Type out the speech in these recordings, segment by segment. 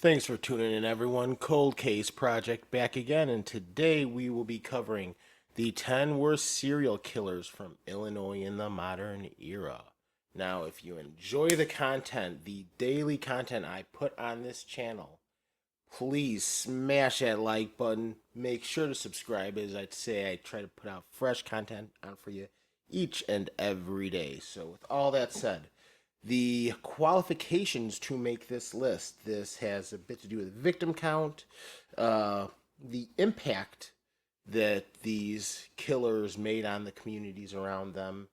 Thanks for tuning in, everyone. Cold Case Project back again, and today we will be covering the 10 worst serial killers from Illinois in the modern era. Now, if you enjoy the content, the daily content I put on this channel, please smash that like button. Make sure to subscribe, as I'd say I try to put out fresh content on for you each and every day. So, with all that said, the qualifications to make this list. This has a bit to do with victim count, the impact that these killers made on the communities around them,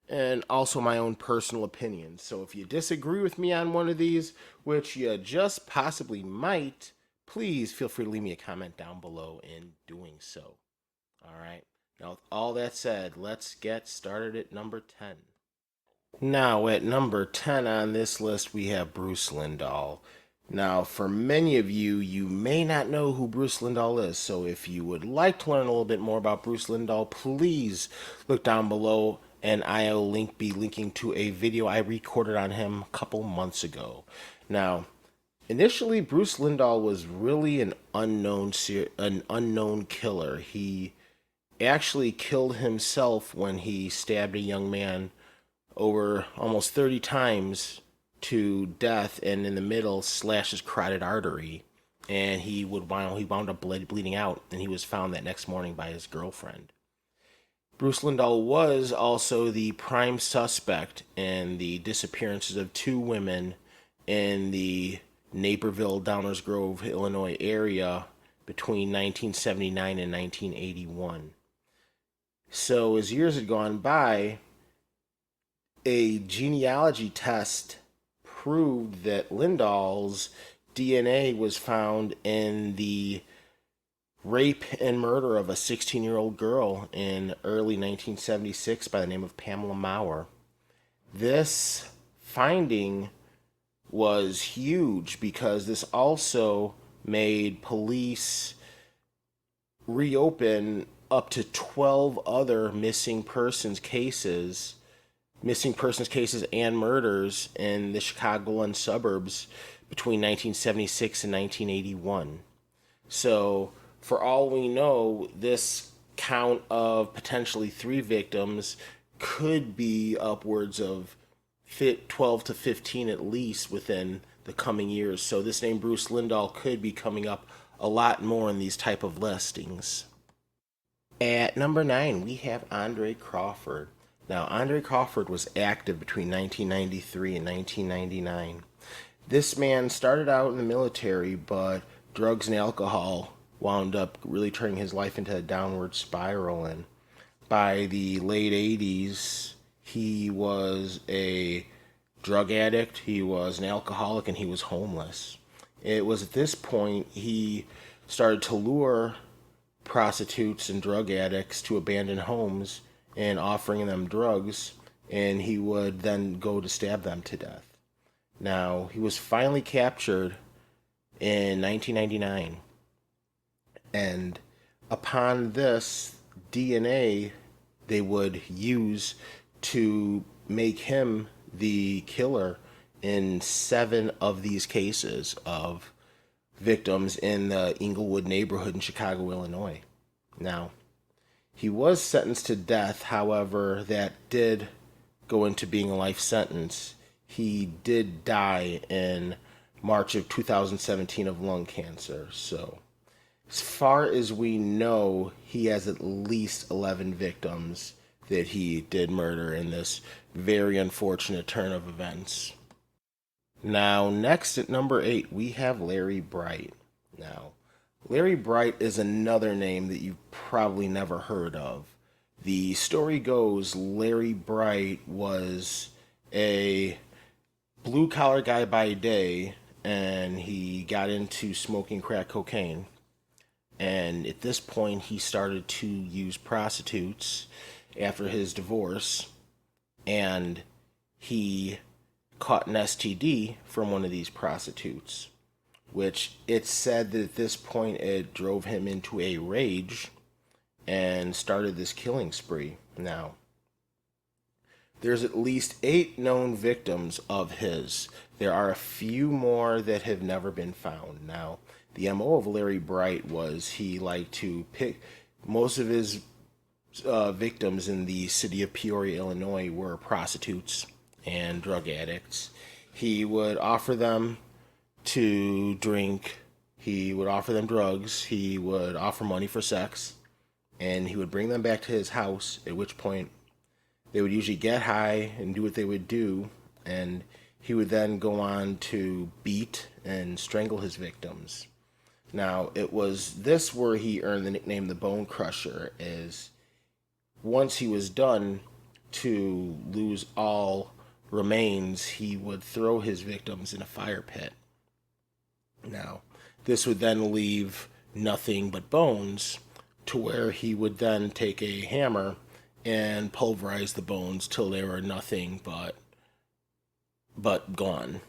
and also my own personal opinions. So if you disagree with me on one of these, which you just possibly might, please feel free to leave me a comment down below in doing so. All right. Now, with all that said, let's get started at number 10. Now, at number 10 on this list, we have Bruce Lindahl. Now, for many of you, you may not know who Bruce Lindahl is, so if you would like to learn a little bit more about Bruce Lindahl, please look down below, and I'll be linking to a video I recorded on him a couple months ago. Now, initially, Bruce Lindahl was really an unknown killer. He actually killed himself when he stabbed a young man over almost 30 times to death, and in the middle slashed his carotid artery, and he wound up bleeding out, and he was found that next morning by his girlfriend. Bruce Lindahl was also the prime suspect in the disappearances of two women in the Naperville, Downers Grove, Illinois area between 1979 and 1981. So as years had gone by, a genealogy test proved that Lindahl's DNA was found in the rape and murder of a 16-year-old girl in early 1976 by the name of Pamela Maurer. This finding was huge because this also made police reopen up to 12 other missing persons cases and murders in the Chicagoland suburbs between 1976 and 1981. So, for all we know, this count of potentially 3 victims could be upwards of 12 to 15 at least within the coming years. So this name Bruce Lindahl could be coming up a lot more in these type of listings. At number 9, we have Andre Crawford. Now, Andre Crawford was active between 1993 and 1999. This man started out in the military, but drugs and alcohol wound up really turning his life into a downward spiral. And by the late 80s, he was a drug addict, he was an alcoholic, and he was homeless. It was at this point he started to lure prostitutes and drug addicts to abandoned homes and offering them drugs, and he would then go to stab them to death. Now, he was finally captured in 1999, and upon this, DNA they would use to make him the killer in 7 of these cases of victims in the Englewood neighborhood in Chicago, Illinois. Now, he was sentenced to death, however, that did go into being a life sentence. He did die in March of 2017 of lung cancer. So, as far as we know, he has at least 11 victims that he did murder in this very unfortunate turn of events. Now, next at number 8, we have Larry Bright. Now, Larry Bright is another name that you've probably never heard of. The story goes Larry Bright was a blue-collar guy by day, and he got into smoking crack cocaine. And at this point, he started to use prostitutes after his divorce, and he caught an STD from one of these prostitutes, which it's said that at this point it drove him into a rage and started this killing spree. Now, there's at least 8 known victims of his There are a few more that have never been found. Now, the MO of Larry Bright was he liked to pick most of his victims in the city of Peoria, Illinois, were prostitutes and drug addicts. He would offer them to drink, he would offer them drugs, he would offer money for sex, and he would bring them back to his house, at which point they would usually get high and do what they would do, and he would then go on to beat and strangle his victims. Now, it was this where he earned the nickname the Bone Crusher, as once he was done, to lose all remains, he would throw his victims in a fire pit. Now, this would then leave nothing but bones, to where he would then take a hammer and pulverize the bones till they were nothing but gone,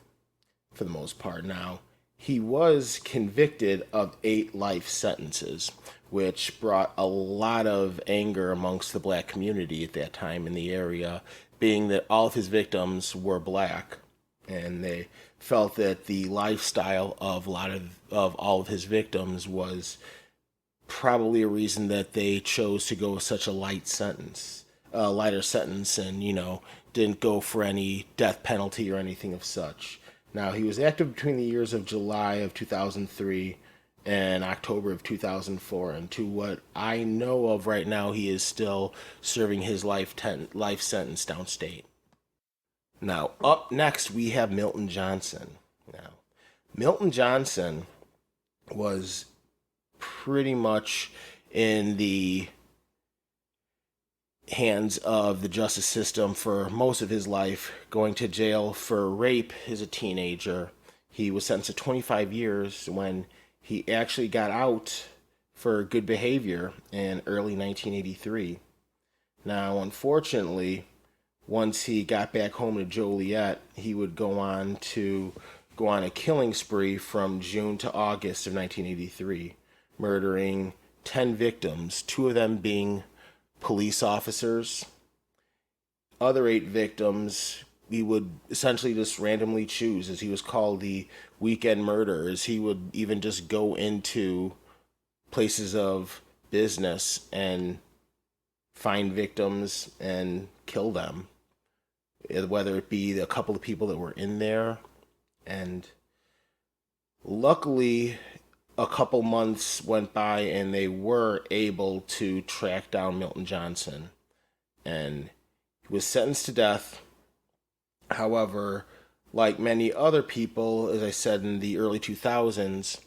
for the most part. Now, he was convicted of 8 life sentences, which brought a lot of anger amongst the black community at that time in the area, being that all of his victims were black, and they felt that the lifestyle of all of his victims was probably a reason that they chose to go with such a lighter sentence, and didn't go for any death penalty or anything of such. Now, he was active between the years of July of 2003 and October of 2004, and to what I know of right now, he is still serving his life sentence downstate. Now, up next, we have Milton Johnson. Now, Milton Johnson was pretty much in the hands of the justice system for most of his life, going to jail for rape as a teenager. He was sentenced to 25 years when he actually got out for good behavior in early 1983. Now, unfortunately, once he got back home to Joliet, he would go on a killing spree from June to August of 1983, murdering 10 victims, 2 of them being police officers. Other 8 victims he would essentially just randomly choose, as he was called the weekend murderer, as he would even just go into places of business and find victims and kill them, whether it be a couple of people that were in there. And luckily, a couple months went by and they were able to track down Milton Johnson, and he was sentenced to death. However, like many other people, as I said, in the early 2000s,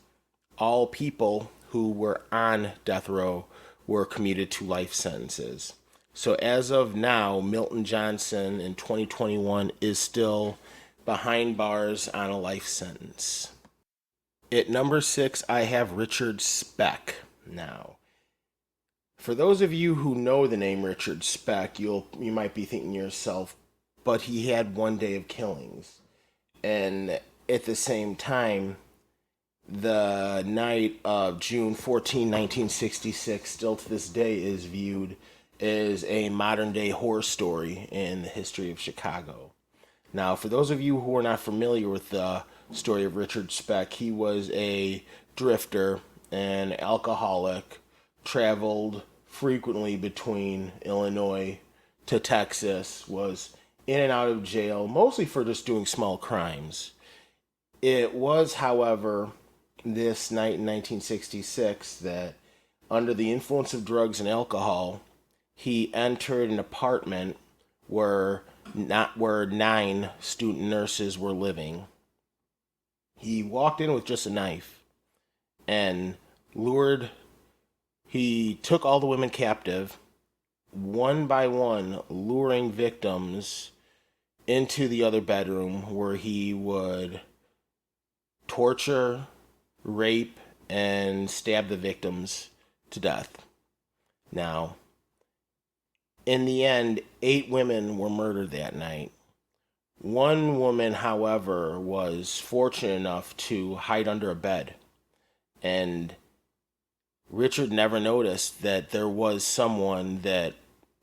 all people who were on death row were commuted to life sentences. So as of now, Milton Johnson in 2021 is still behind bars on a life sentence. At number 6, I have Richard Speck. Now, for those of you who know the name Richard Speck, you might be thinking to yourself, but he had one day of killings. And at the same time, the night of June 14, 1966, still to this day is viewed as a modern-day horror story in the history of Chicago. Now, for those of you who are not familiar with the story of Richard Speck, he was a drifter, an alcoholic, traveled frequently between Illinois to Texas, was in and out of jail, mostly for just doing small crimes. It was, however, this night in 1966 that, under the influence of drugs and alcohol, he entered an apartment where 9 student nurses were living. He walked in with just a knife and he took all the women captive, one by one, luring victims into the other bedroom, where he would torture, rape, and stab the victims to death. Now, in the end, 8 women were murdered that night. One woman, however, was fortunate enough to hide under a bed, and Richard never noticed that there was someone that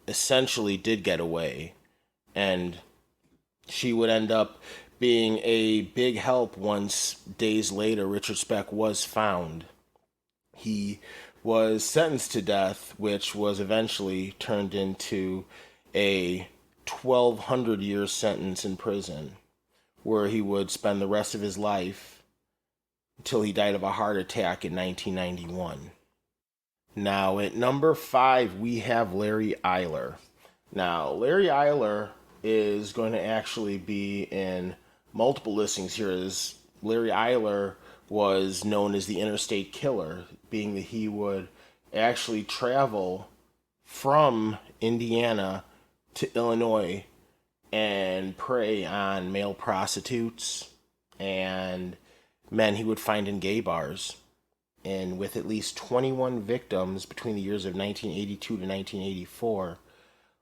essentially did get away, and she would end up being a big help once days later Richard Speck was found. He was sentenced to death, which was eventually turned into a 1,200-year sentence in prison, where he would spend the rest of his life until he died of a heart attack in 1991. Now, at number 5, we have Larry Eyler. Now, Larry Eyler is going to actually be in multiple listings here, as Larry Eyler was known as the interstate killer, being that he would actually travel from Indiana to Illinois and prey on male prostitutes and men he would find in gay bars. And with at least 21 victims between the years of 1982 to 1984,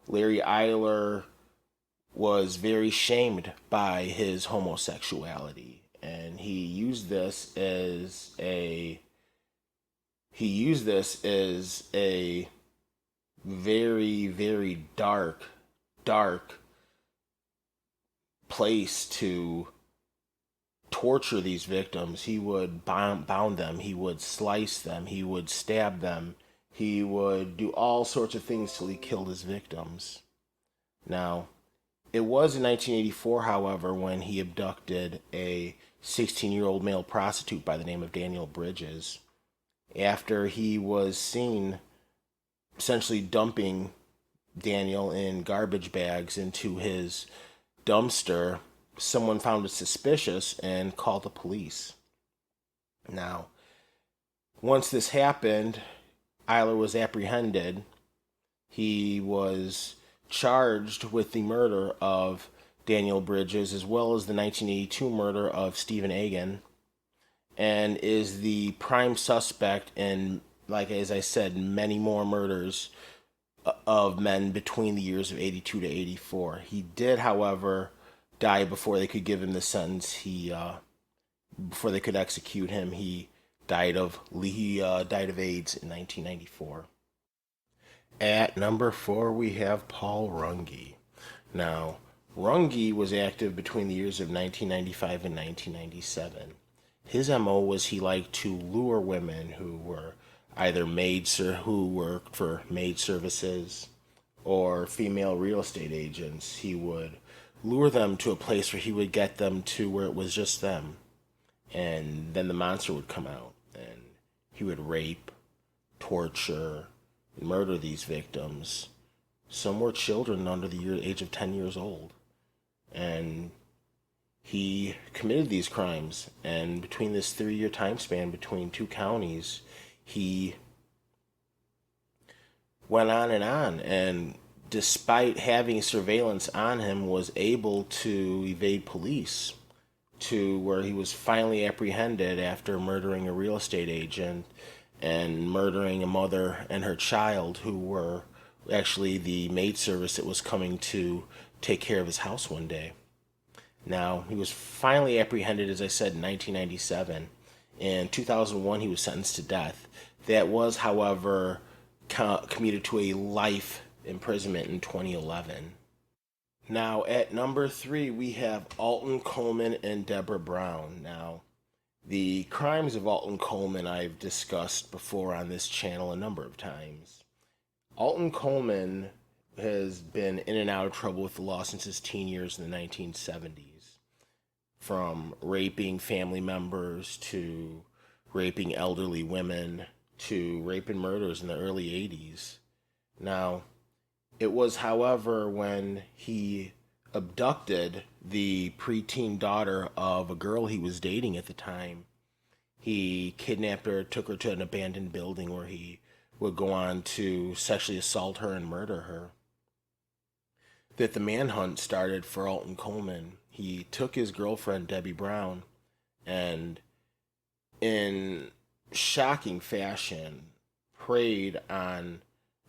Larry Eyler was very shamed by his homosexuality, and he used this as a very, very dark place to torture these victims. He would bound them, he would slice them, he would stab them, he would do all sorts of things till he killed his victims. Now, it was in 1984, however, when he abducted a 16-year-old male prostitute by the name of Daniel Bridges. After he was seen essentially dumping Daniel in garbage bags into his dumpster, someone found it suspicious and called the police. Now, once this happened, Eyler was apprehended. He was charged with the murder of Daniel Bridges as well as the 1982 murder of Stephen Egan, and is the prime suspect in, like as I said, many more murders of men between the years of 82 to 84. He did, however, die before they could give him the sentence. Before they could execute him, he died of AIDS in 1994. At number 4, we have Paul Runge. Now, Runge was active between the years of 1995 and 1997. His MO was he liked to lure women who were either who worked for maid services or female real estate agents. He would lure them to a place where he would get them to where it was just them. And then the monster would come out and he would rape, torture, and murder these victims. Some were children under the age of 10 years old. And he committed these crimes. And between this 3-year time span between 2 counties, he went on, and despite having surveillance on him, was able to evade police, to where he was finally apprehended after murdering a real estate agent and murdering a mother and her child, who were actually the maid service that was coming to take care of his house one day. Now, he was finally apprehended, as I said, in 1997. In 2001, he was sentenced to death. That was, however, commuted to a life imprisonment in 2011. Now, at number 3, we have Alton Coleman and Debra Brown. Now, the crimes of Alton Coleman I've discussed before on this channel a number of times. Alton Coleman has been in and out of trouble with the law since his teen years in the 1970s. From raping family members to raping elderly women to rape and murders in the early 80s. Now, it was, however, when he abducted the preteen daughter of a girl he was dating at the time. He kidnapped her, took her to an abandoned building where he would go on to sexually assault her and murder her, that the manhunt started for Alton Coleman. He took his girlfriend, Debra Brown, and in shocking fashion preyed on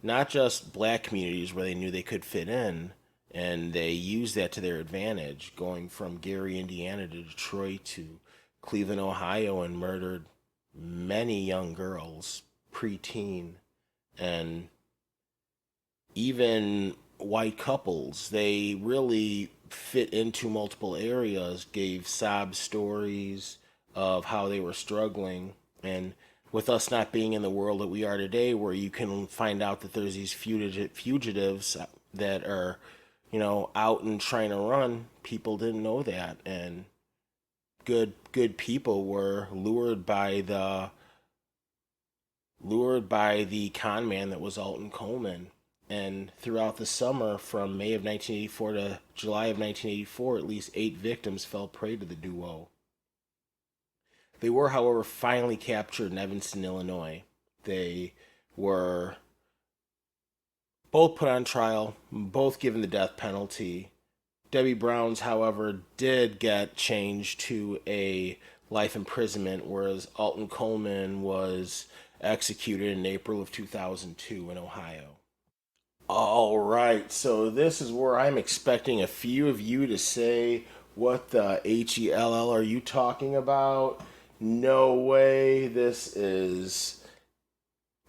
not just black communities where they knew they could fit in, and they used that to their advantage, going from Gary, Indiana to Detroit to Cleveland, Ohio, and murdered many young girls, preteen, and even white couples. They really fit into multiple areas, gave sob stories of how they were struggling. And with us not being in the world that we are today, where you can find out that there's these fugitives that are, out and trying to run, people didn't know that. And good people were lured by the con man that was Alton Coleman. And throughout the summer, from May of 1984 to July of 1984, at least 8 victims fell prey to the duo. They were, however, finally captured in Evanston, Illinois. They were both put on trial, both given the death penalty. Debbie Brown's, however, did get changed to a life imprisonment, whereas Alton Coleman was executed in April of 2002 in Ohio. All right, so this is where I'm expecting a few of you to say, what the HELL are you talking about? No way. This is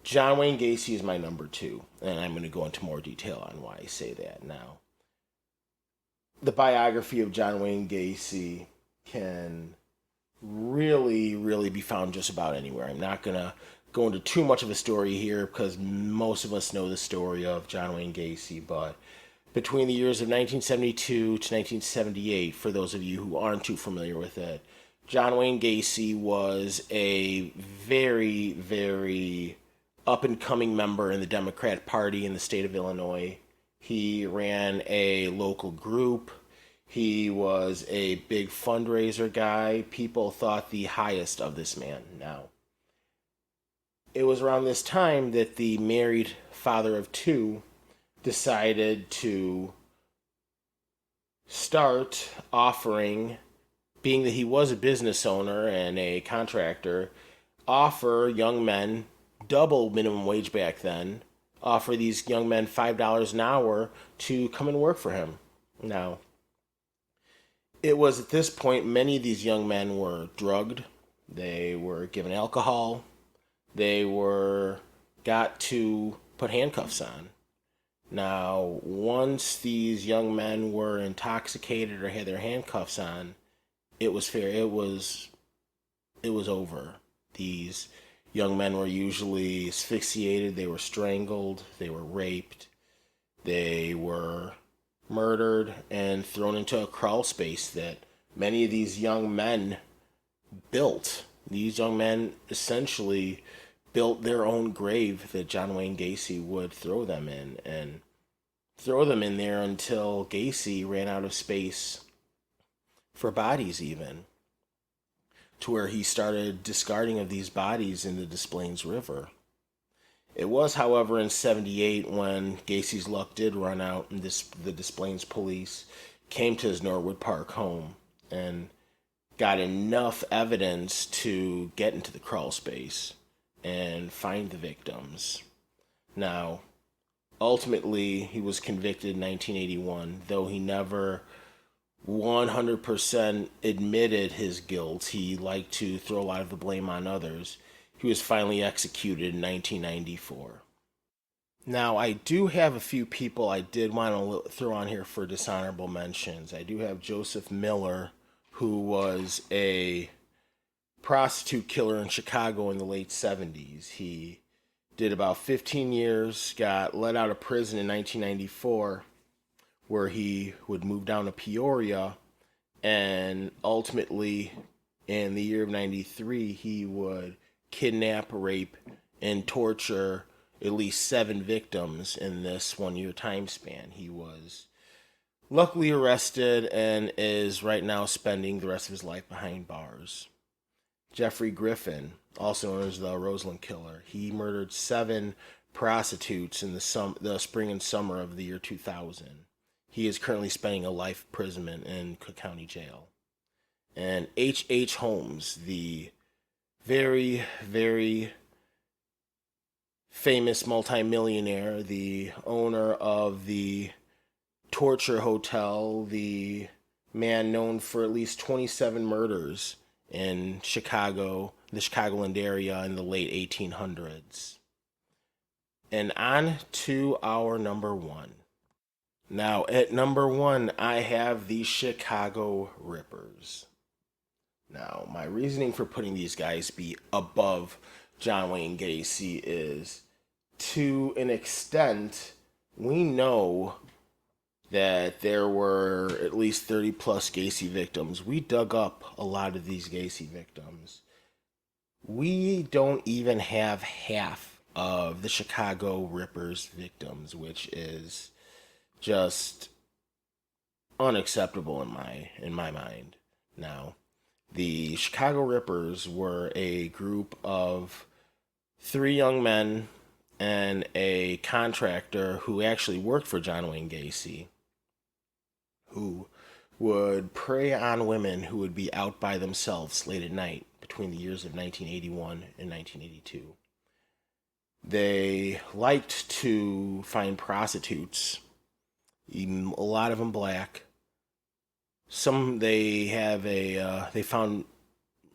John Wayne Gacy is my number 2, and I'm going to go into more detail on why I say that now. The biography of John Wayne Gacy can really be found just about anywhere. I'm not going to go into too much of a story here because most of us know the story of John Wayne Gacy, but between the years of 1972 to 1978, for those of you who aren't too familiar with it, John Wayne Gacy was a very up and coming member in the Democrat Party in the state of Illinois. He ran a local group. He was a big fundraiser guy. People thought the highest of this man. Now, it was around this time that the married father of 2 decided to start offering, being that he was a business owner and a contractor, offer young men, double minimum wage back then, offer these young men $5 an hour to come and work for him. Now, it was at this point many of these young men were drugged, they were given alcohol, they got to put handcuffs on. Now, once these young men were intoxicated or had their handcuffs on, it was fair. It was over. These young men were usually asphyxiated, they were strangled, they were raped, they were murdered and thrown into a crawl space that many of these young men built. These young men essentially built their own grave that John Wayne Gacy would throw them in, and throw them in there until Gacy ran out of space for bodies, even to where he started discarding of these bodies in the Des Plaines River. It was, however, in 78 when Gacy's luck did run out and the Des Plaines police came to his Norwood Park home and got enough evidence to get into the crawl space and find the victims. Now, ultimately, he was convicted in 1981, though he never 100% admitted his guilt. He liked to throw a lot of the blame on others. He was finally executed in 1994. Now, I do have a few people I did want to throw on here for dishonorable mentions. I do have Joseph Miller, who was a prostitute killer in Chicago in the late 70s. He did about 15 years, got let out of prison in 1994, where he would move down to Peoria, and ultimately, in the year of 93, he would kidnap, rape, and torture at least 7 victims in this 1-year time span. He was luckily arrested and is right now spending the rest of his life behind bars. Jeffrey Griffin, also known as the Roseland Killer, he murdered 7 prostitutes in the spring and summer of the year 2000. He is currently spending a life imprisonment in Cook County Jail. And H.H. Holmes, the very famous multimillionaire, the owner of the Torture Hotel, the man known for at least 27 murders in Chicago, the Chicagoland area in the late 1800s. And on to our number 1. Now, at number one, I have the Chicago Rippers. Now, my reasoning for putting these guys be above John Wayne Gacy is, to an extent, we know that there were at least 30 plus Gacy victims. We dug up a lot of these Gacy victims. We don't even have half of the Chicago Rippers victims, which is just unacceptable in my mind. Now, the Chicago Rippers were a group of three young men and a contractor who actually worked for John Wayne Gacy, who would prey on women who would be out by themselves late at night between the years of 1981 and 1982. They liked to find prostitutes, even a lot of them black. Some they found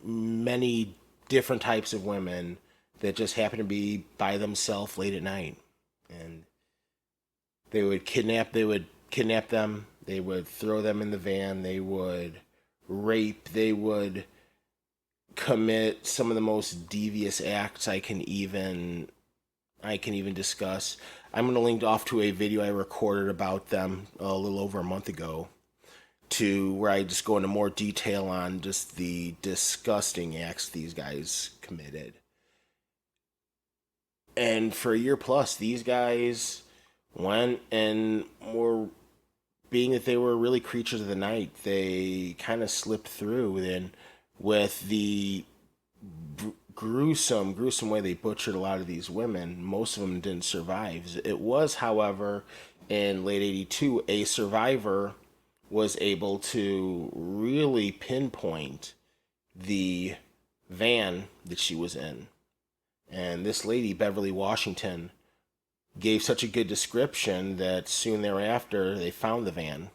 many different types of women that just happened to be by themselves late at night, and they would kidnap them, they would throw them in the van, they would rape, they would commit some of the most devious acts I can even discuss. I'm going to link off to a video I recorded about them a little over a month ago, to where I just go into more detail on just the disgusting acts these guys committed. And for a year plus, these guys went and were, being that they were really creatures of the night, they kind of slipped through. And with the gruesome way they butchered a lot of these women, most of them didn't survive. It was, however, in late 82, a survivor was able to really pinpoint the van that she was in. And this lady, Beverly Washington, gave such a good description that soon thereafter they found the van.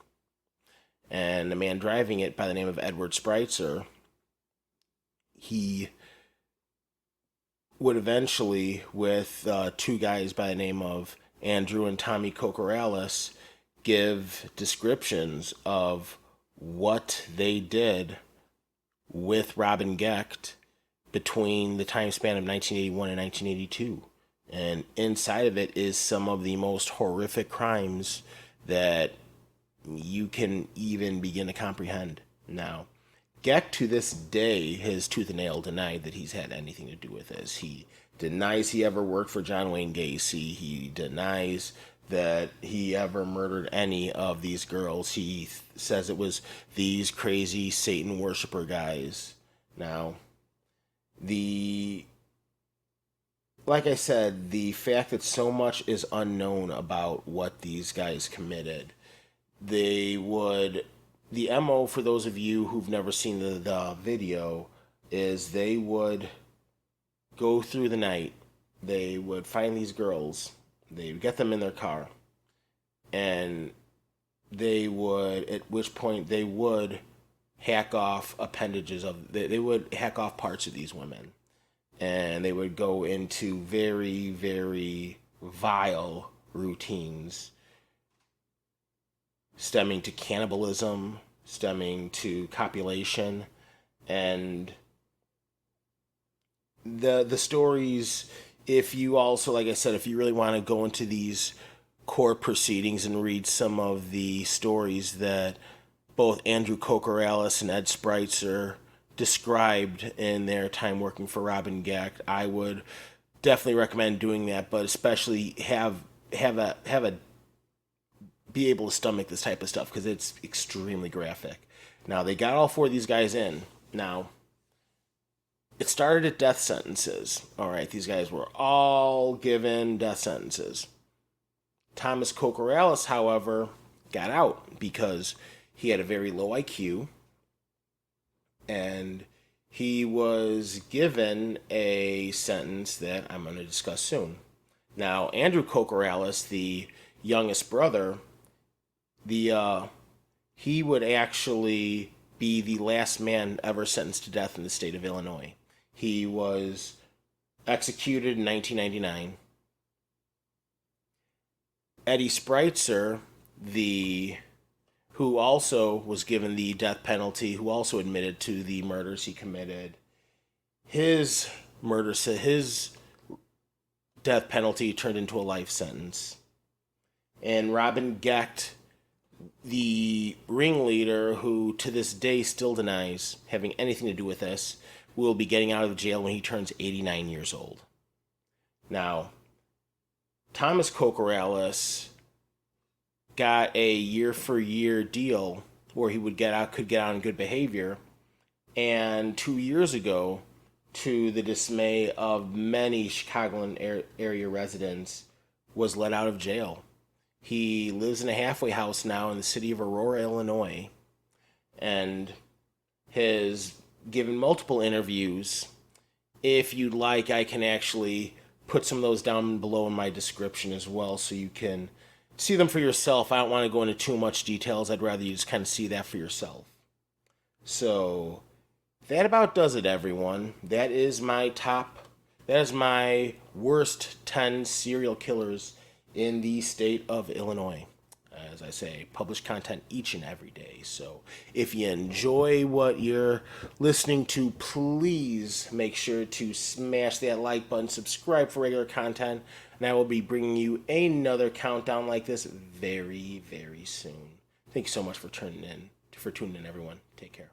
And the man driving it, by the name of Edward Spreitzer, he would eventually, with two guys by the name of Andrew and Tommy Kokoralis, give descriptions of what they did with Robin Gecht between the time span of 1981 and 1982. And inside of it is some of the most horrific crimes that you can even begin to comprehend. Now, Gecht to this day has tooth and nail denied that he's had anything to do with this. He denies he ever worked for John Wayne Gacy. He denies that he ever murdered any of these girls. He says it was these crazy Satan worshiper guys. Now, like I said, the fact that so much is unknown about what these guys committed, the MO, for those of you who've never seen the video, is they would go through the night, they would find these girls, they would get them in their car, and they would, at which point they would hack off appendages of, they would hack off parts of these women, and they would go into very, very vile routines stemming to cannibalism, stemming to copulation, and the stories, if you also, like I said, if you really want to go into these court proceedings and read some of the stories that both Andrew Kokoralis and Ed Spreitzer described in their time working for Robin Gecht, I would definitely recommend doing that, but especially have a be able to stomach this type of stuff, because it's extremely graphic. Now, they got all four of these guys in. Now, it started at death sentences. All right, these guys were all given death sentences. Thomas Kokoralis, however, got out because he had a very low IQ, and he was given a sentence that I'm going to discuss soon. Now, Andrew Kokoralis, the youngest brother, he would actually be the last man ever sentenced to death in the state of Illinois. He was executed in 1999. Eddie Spreitzer, who also was given the death penalty, who also admitted to the murders he committed. His death penalty turned into a life sentence. And Robin Gecht, the ringleader, who to this day still denies having anything to do with this, will be getting out of jail when he turns 89 years old. Now, Thomas Kokorales got a year-for-year deal where he could get out on good behavior, and 2 years ago, to the dismay of many Chicagoland area residents, was let out of jail. He lives in a halfway house now in the city of Aurora, Illinois, and has given multiple interviews. If you'd like, I can actually put some of those down below in my description as well, so you can see them for yourself. I don't want to go into too much details. I'd rather you just kind of see that for yourself. So that about does it, everyone. That is my worst 10 serial killers in the state of Illinois. As I say, publish content each and every day. So if you enjoy what you're listening to, please make sure to smash that like button, subscribe for regular content, and I will be bringing you another countdown like this very, very soon. Thank you so much for tuning in, everyone. Take care.